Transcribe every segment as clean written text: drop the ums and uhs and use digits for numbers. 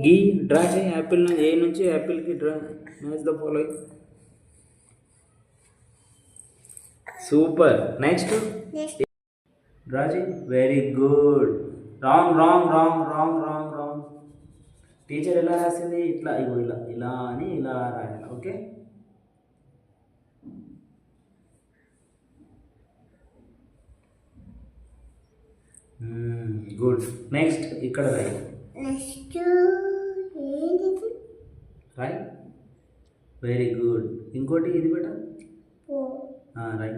గీ draw చేయి apple A నుంచి యాపిల్కి draw match the following. Super. Next draw చేయి. Very good. Wrong wrong wrong wrong wrong wrong. Teacher ఎలా రాసింది? ఇట్లా ఇగో ఇలా ఇలా అని ఇలా రాయాలి. ఓకే. గుడ్. నెక్స్ట్ ఇక్కడ రాయి. రాయ్. Very good. ఇంకోటి ఇది బేట రాయ్.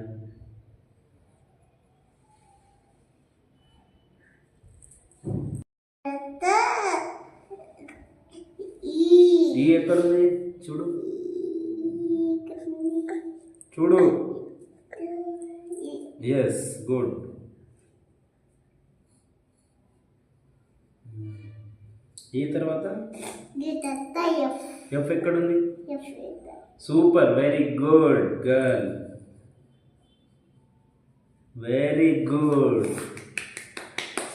ఈ ఎక్కడుంది చూడు చూడు. Yes good. ఈ తర్వాత ఎఫ్ ఎక్కడుంది? Super. Very good girl. Very good.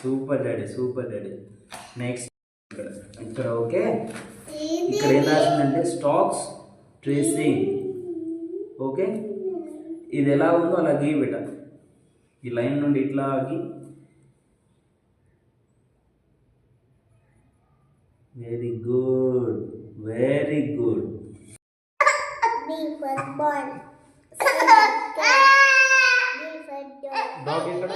Super daddy. Super daddy. Next ఇక్కడ ఇక్కడ ఓకే. ఇక్కడ ఏం రాసిందంటే స్టాక్స్ ట్రేసింగ్. ఓకే. ఇది ఎలా ఉందో అలా గీ బిడ్డ. ఈ లైన్ నుండి ఇట్లా గీ. Very good. Very good. Dog ఎక్కడ?